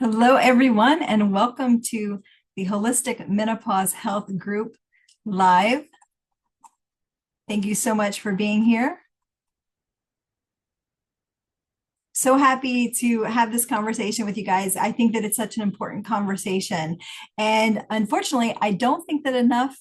Hello, everyone, and welcome to the Holistic Menopause Health Group Live. Thank you so much for being here. So happy to have this conversation with you guys. I think that it's such an important conversation. And unfortunately, I don't think that enough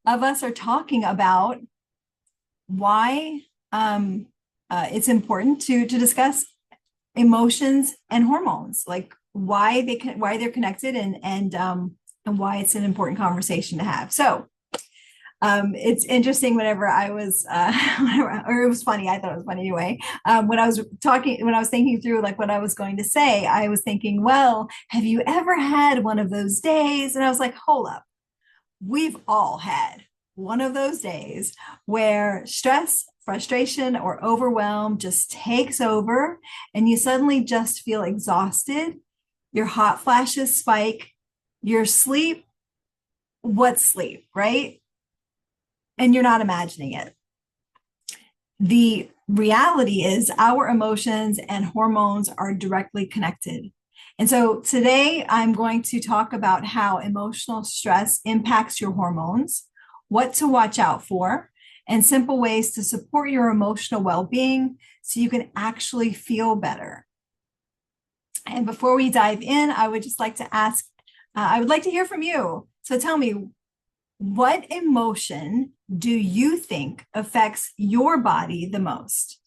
of us are talking about why it's important to discuss emotions and hormones, like why they're connected and why it's an important conversation to have. So it's interesting whenever I was or it was funny. I thought it was funny anyway. When I was thinking through like what I was going to say, I was thinking, well, have you ever had one of those days? And I was like, hold up, we've all had one of those days where stress, frustration, or overwhelm just takes over and you suddenly just feel exhausted. Your hot flashes spike, your sleep, what's sleep, right? And you're not imagining it. The reality is our emotions and hormones are directly connected. And so today I'm going to talk about how emotional stress impacts your hormones, what to watch out for, and simple ways to support your emotional well-being so you can actually feel better. And before we dive in, I would just like to ask, I would like to hear from you. So tell me, what emotion do you think affects your body the most?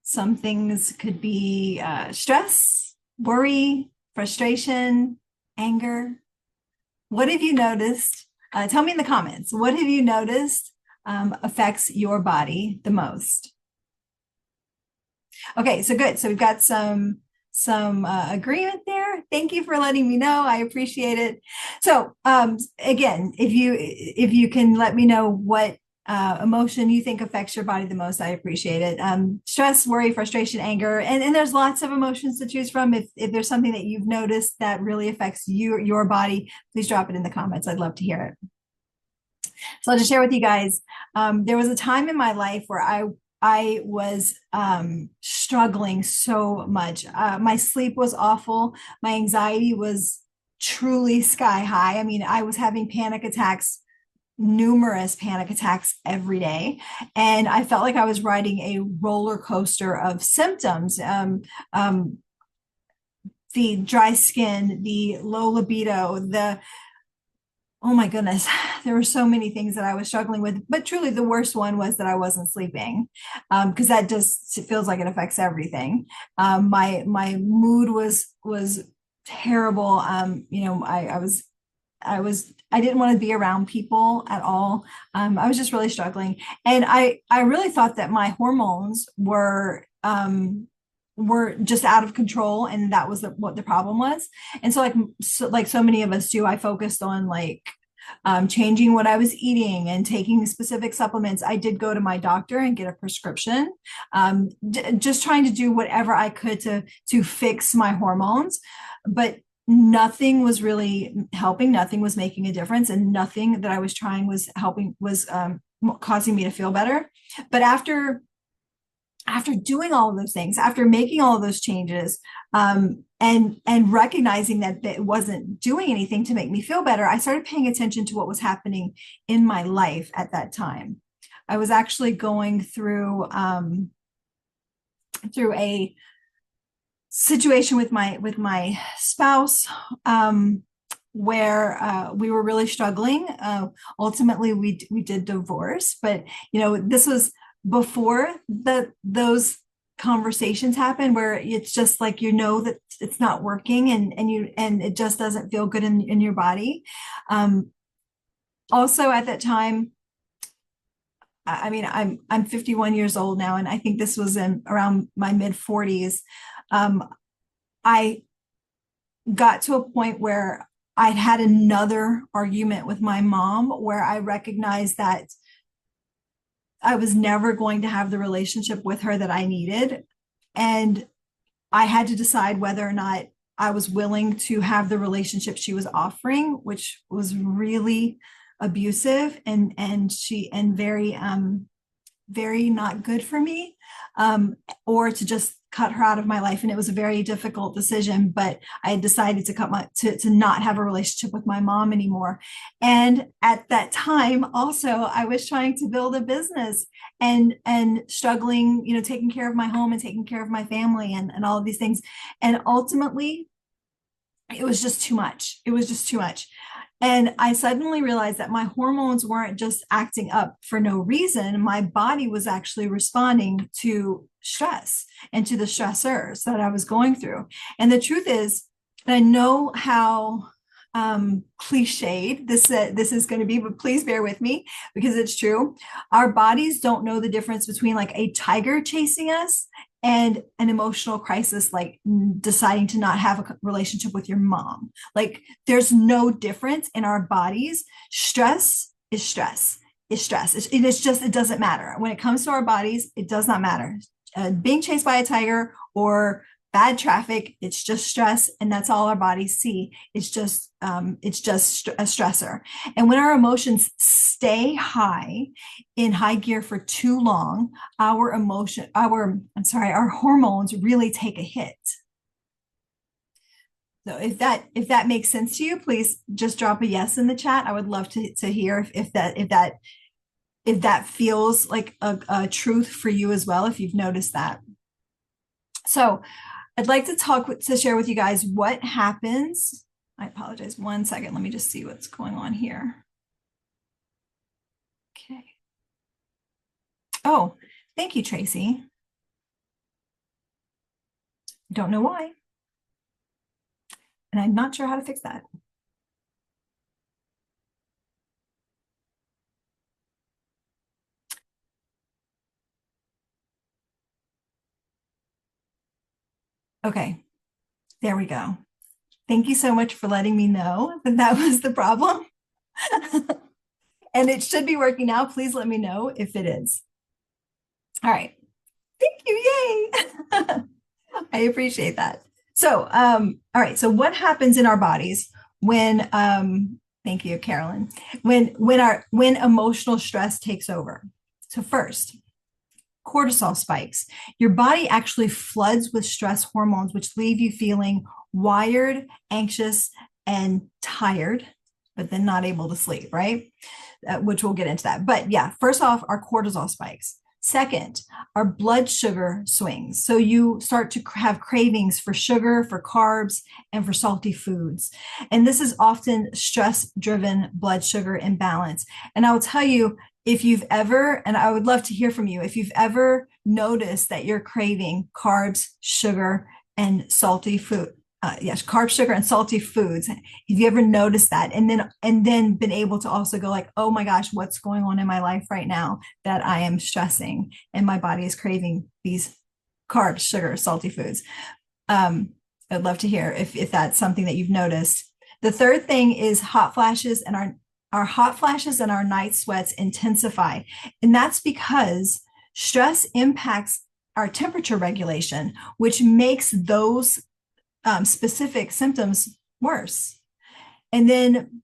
Some things could be stress, worry, frustration, anger. What have you noticed? Tell me in the comments. What have you noticed affects your body the most? Okay, so good. So we've got some agreement there. Thank you for letting me know. I appreciate it. So again, if you can let me know what emotion you think affects your body the most, I appreciate it. Stress, worry, frustration, anger, and there's lots of emotions to choose from. If there's something that you've noticed that really affects your body, please drop it in the comments. I'd love to hear it. So I'll just share with you guys. There was a time in my life where I was struggling so much. My sleep was awful. My anxiety was truly sky high. I mean, I was having panic attacks, numerous panic attacks every day. And I felt like I was riding a roller coaster of symptoms. The dry skin, the low libido, oh my goodness, there were so many things that I was struggling with, but truly the worst one was that I wasn't sleeping, because that just it feels like it affects everything. My mood was terrible. I didn't want to be around people at all. I was just really struggling, and I really thought that my hormones were just out of control, and that was what the problem was. And so like so many of us do, I focused on like changing what I was eating and taking specific supplements. I did go to my doctor and get a prescription, just trying to do whatever I could to fix my hormones, but nothing was really helping. Nothing was making a difference, and nothing that I was trying was helping, was causing me to feel better. But after doing all of those things, after making all of those changes, and recognizing that it wasn't doing anything to make me feel better, I started paying attention to what was happening in my life at that time. I was actually going through a situation with my spouse, where we were really struggling. Ultimately, we did divorce, but this was before those conversations happen, where it's just like that it's not working, and it just doesn't feel good in your body. Also at that time, I mean, I'm 51 years old now, and I think this was in around my mid 40s. I got to a point where I'd had another argument with my mom, where I recognized that I was never going to have the relationship with her that I needed. And I had to decide whether or not I was willing to have the relationship she was offering, which was really abusive and very very not good for me, or to just cut her out of my life, and it was a very difficult decision, but I had decided to to not have a relationship with my mom anymore. And at that time also, I was trying to build a business and struggling, taking care of my home and taking care of my family and all of these things. And ultimately, it was just too much. It was just too much. And I suddenly realized that my hormones weren't just acting up for no reason. My body was actually responding to stress and to the stressors that I was going through. And the truth is, I know how cliched this is going to be, but please bear with me because it's true. Our bodies don't know the difference between like a tiger chasing us and an emotional crisis, like deciding to not have a relationship with your mom. Like there's no difference in our bodies. Stress is stress is stress. It's just, it doesn't matter. When it comes to our bodies, it does not matter. Being chased by a tiger or bad traffic, it's just stress, and that's all our bodies see. It's just a stressor. And when our emotions stay in high gear for too long, our hormones really take a hit. So if that makes sense to you, please just drop a yes in the chat. I would love to hear if that feels like a truth for you as well, if you've noticed that. So I'd like to share with you guys what happens. I apologize. 1 second. Let me just see what's going on here. Okay. Oh, thank you, Tracy. Don't know why. And I'm not sure how to fix that. Okay, there we go. Thank you so much for letting me know that was the problem. And it should be working now. Please let me know if it is. All right. Thank you. Yay. I appreciate that. So, all right. So what happens in our bodies when, thank you, Carolyn, when emotional stress takes over? So first, cortisol spikes. Your body actually floods with stress hormones, which leave you feeling wired, anxious, and tired, but then not able to sleep, right? Which we'll get into that. But yeah, first off, our cortisol spikes. Second, our blood sugar swings. So you start to have cravings for sugar, for carbs, and for salty foods. And this is often stress-driven blood sugar imbalance. And I will tell you, if you've ever, and I would love to hear from you, if you've ever noticed that you're craving carbs, sugar, and salty food, yes, carbs, sugar, and salty foods. Have you ever noticed that? And then been able to also go like, oh my gosh, what's going on in my life right now that I am stressing and my body is craving these carbs, sugar, salty foods. I'd love to hear if that's something that you've noticed. The third thing is hot flashes, and our hot flashes and our night sweats intensify. And that's because stress impacts our temperature regulation, which makes those specific symptoms worse. And then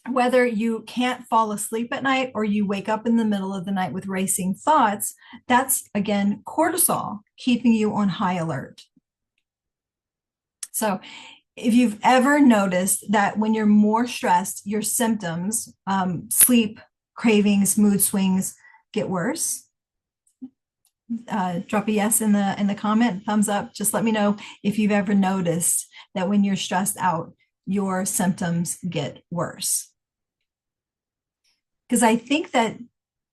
whether you can't fall asleep at night or you wake up in the middle of the night with racing thoughts, that's again cortisol keeping you on high alert. So if you've ever noticed that when you're more stressed, your symptoms, sleep, cravings, mood swings get worse, drop a yes in the comment, thumbs up. Just let me know if you've ever noticed that when you're stressed out, your symptoms get worse. Because I think that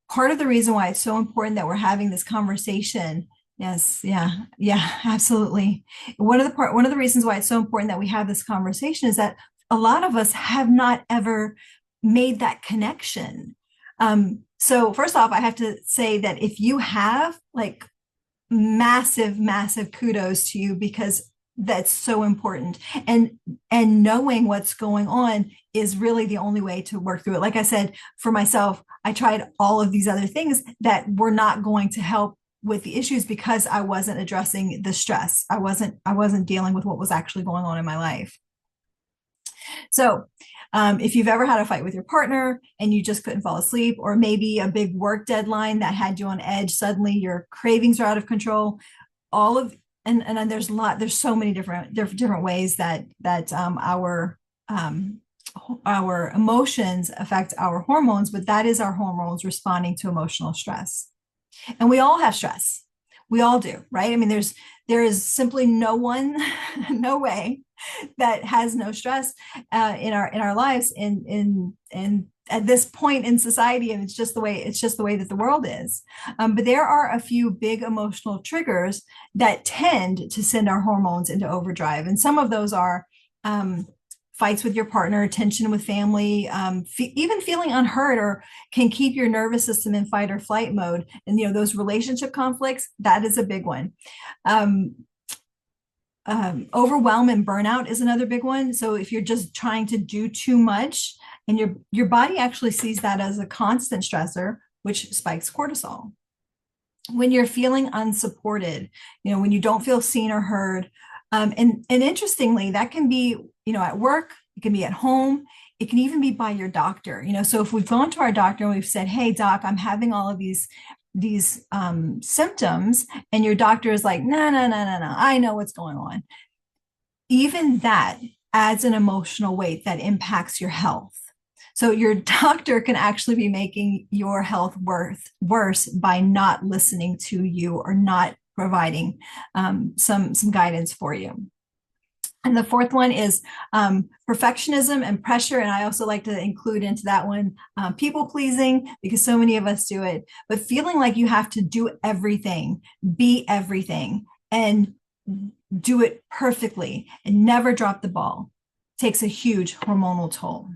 part of the reason why it's so important that we're having this conversation. Yes, yeah, absolutely. One of the reasons why it's so important that we have this conversation is that a lot of us have not ever made that connection. So first off, I have to say that if you have, like, massive kudos to you, because that's so important. And knowing what's going on is really the only way to work through it. Like I said, for myself, I tried all of these other things that were not going to help with the issues because I wasn't addressing the stress. I wasn't dealing with what was actually going on in my life. So if you've ever had a fight with your partner and you just couldn't fall asleep, or maybe a big work deadline that had you on edge, suddenly your cravings are out of control, all of and then there's so many different ways that um, our emotions affect our hormones, but that is our hormones responding to emotional stress. And we all have stress. We all do, right? I mean, there is simply no one, no way that has no stress in our lives in at this point in society, and it's just the way that the world is. But there are a few big emotional triggers that tend to send our hormones into overdrive, and some of those are fights with your partner, tension with family, even feeling unheard, or can keep your nervous system in fight or flight mode. And those relationship conflicts, that is a big one. Um, Overwhelm and burnout is another big one. So if you're just trying to do too much, and your body actually sees that as a constant stressor, which spikes cortisol. When you're feeling unsupported, when you don't feel seen or heard, and interestingly, that can be at work, it can be at home, it can even be by your doctor. So if we've gone to our doctor and we've said, "Hey, doc, I'm having all of these symptoms," and your doctor is like, "No, no, no, no, no, I know what's going on." Even that adds an emotional weight that impacts your health. So your doctor can actually be making your health worse by not listening to you or not providing some guidance for you. And the fourth one is perfectionism and pressure. And I also like to include into that one people pleasing, because so many of us do it, but feeling like you have to do everything, be everything, and do it perfectly and never drop the ball takes a huge hormonal toll.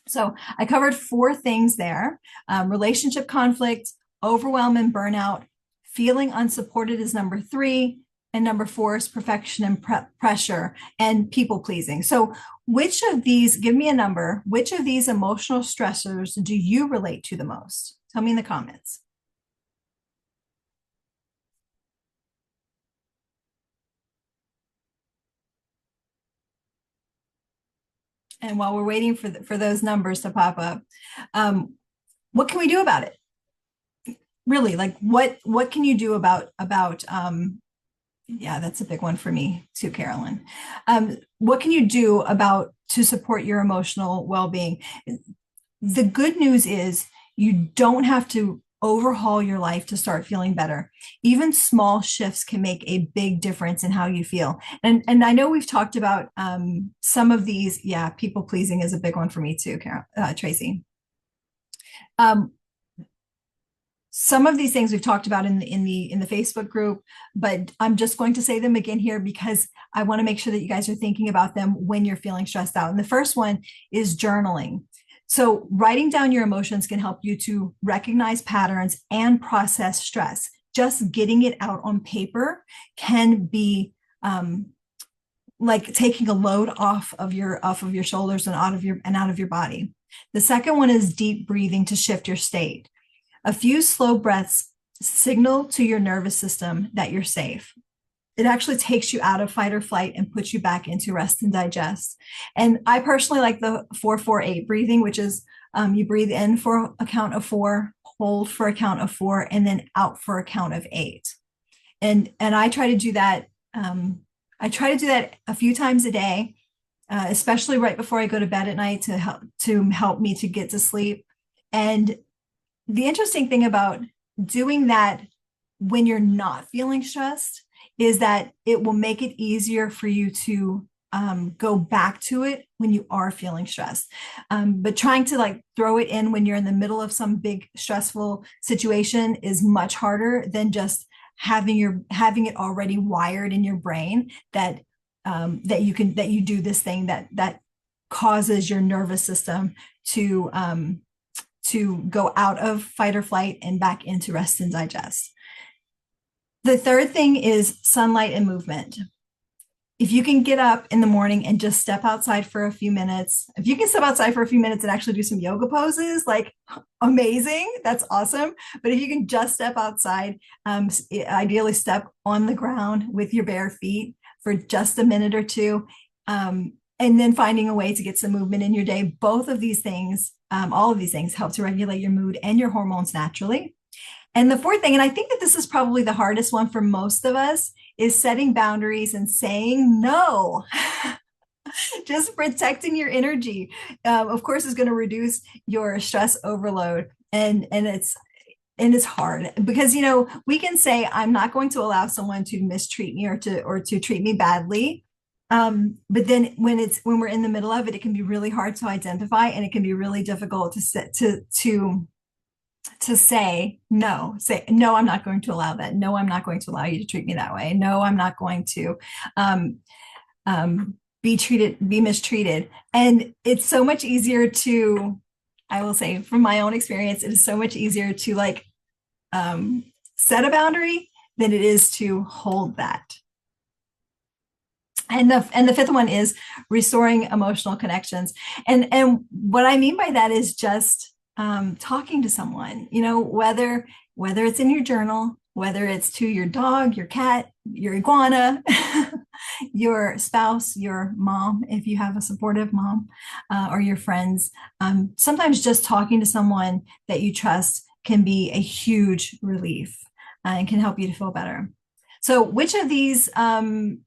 So I covered 4 things there: relationship conflict, overwhelm and burnout, feeling unsupported is number 3, and number 4 is perfection and pressure and people pleasing. So which of these, give me a number, which of these emotional stressors do you relate to the most? Tell me in the comments. And while we're waiting for those numbers to pop up, what can we do about it? Really, like what can you do about yeah, that's a big one for me too, Carolyn. What can you do to support your emotional well-being? The good news is you don't have to overhaul your life to start feeling better. Even small shifts can make a big difference in how you feel. And I know we've talked about some of these. Yeah, people pleasing is a big one for me too, Tracy. Um, some of these things we've talked about in the Facebook group, but I'm just going to say them again here because I want to make sure that you guys are thinking about them when you're feeling stressed out. And the first one is journaling. So writing down your emotions can help you to recognize patterns and process stress. Just getting it out on paper can be like taking a load off of your shoulders and out of your body. The second one is deep breathing to shift your state. A few slow breaths signal to your nervous system that you're safe. It actually takes you out of fight or flight and puts you back into rest and digest. And I personally like the 4-4-8 breathing, which is you breathe in for a count of 4, hold for a count of 4, and then out for a count of 8. And I try to do that. I try to do that a few times a day, especially right before I go to bed at night to help me to get to sleep. And the interesting thing about doing that when you're not feeling stressed is that it will make it easier for you to go back to it when you are feeling stressed. But trying to like throw it in when you're in the middle of some big stressful situation is much harder than just having it already wired in your brain that you do this thing that causes your nervous system to go out of fight or flight and back into rest and digest. The third thing is sunlight and movement. If you can get up in the morning and just step outside for a few minutes, if you can step outside for a few minutes and actually do some yoga poses, like amazing, that's awesome. But if you can just step outside, ideally step on the ground with your bare feet for just a minute or two, and then finding a way to get some movement in your day. Both of these things, all of these things help to regulate your mood and your hormones naturally. And the fourth thing, and I think that this is probably the hardest one for most of us, is setting boundaries and saying no. Just protecting your energy, of course, is going to reduce your stress overload. And it's hard because we can say I'm not going to allow someone to mistreat me or to treat me badly. But then when we're in the middle of it, it can be really hard to identify, and it can be really difficult to say no. Say no, I'm not going to allow that. No, I'm not going to allow you to treat me that way. No, I'm not going to um, be mistreated. And it's so much easier to, I will say from my own experience, it is so much easier to set a boundary than it is to hold that. And the fifth one is restoring emotional connections. And what I mean by that is just talking to someone, whether it's in your journal, whether it's to your dog, your cat, your iguana, your spouse, your mom, if you have a supportive mom, or your friends. Sometimes just talking to someone that you trust can be a huge relief, and can help you to feel better. So, which of these well-being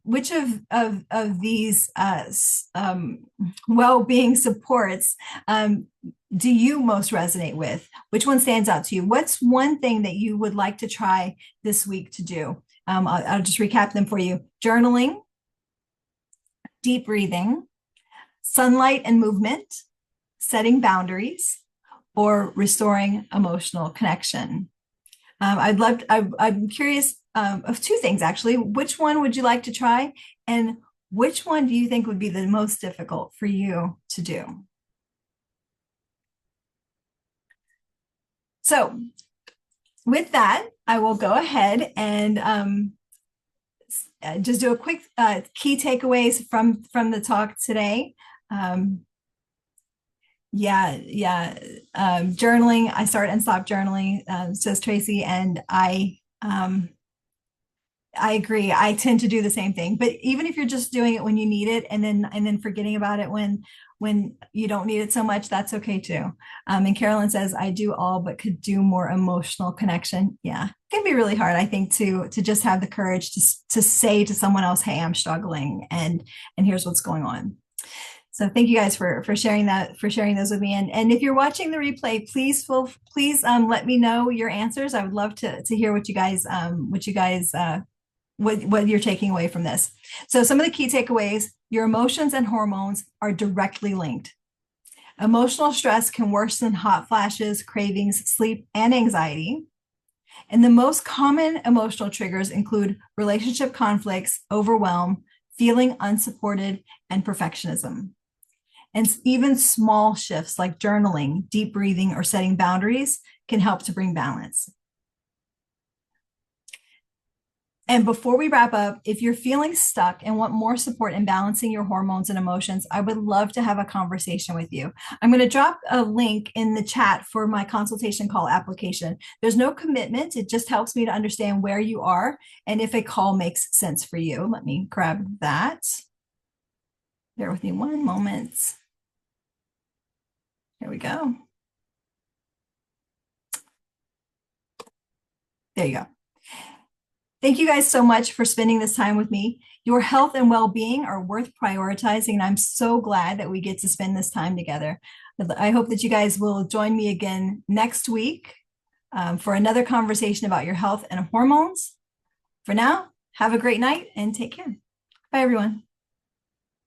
supports do you most resonate with? Which one stands out to you? What's one thing that you would like to try this week to do? I'll just recap them for you: journaling, deep breathing, sunlight and movement, setting boundaries, or restoring emotional connection. I'm curious of two things, actually. Which one would you like to try? And which one do you think would be the most difficult for you to do? So with that, I will go ahead and just do a quick key takeaways from the talk today. Journaling. I start and stop journaling, says Tracy, and I agree. I tend to do the same thing. But even if you're just doing it when you need it, and then forgetting about it when you don't need it so much, that's okay too. And Carolyn says, I do all, but could do more emotional connection. Yeah, it can be really hard, I think, to just have the courage to say to someone else, hey, I'm struggling, and here's what's going on. So thank you guys for sharing those with me. And if you're watching the replay, please let me know your answers. I would love to hear what you're taking away from this. So some of the key takeaways: your emotions and hormones are directly linked. Emotional stress can worsen hot flashes, cravings, sleep, and anxiety. And the most common emotional triggers include relationship conflicts, overwhelm, feeling unsupported, and perfectionism. And even small shifts like journaling, deep breathing, or setting boundaries can help to bring balance. And before we wrap up, if you're feeling stuck and want more support in balancing your hormones and emotions, I would love to have a conversation with you. I'm going to drop a link in the chat for my consultation call application. There's no commitment. It just helps me to understand where you are and if a call makes sense for you. Let me grab that. Bear with me one moment. Here we go. There you go. Thank you guys so much for spending this time with me. Your health and well-being are worth prioritizing, and I'm so glad that we get to spend this time together. I hope that you guys will join me again next week for another conversation about your health and hormones. For now, have a great night and take care. Bye, everyone.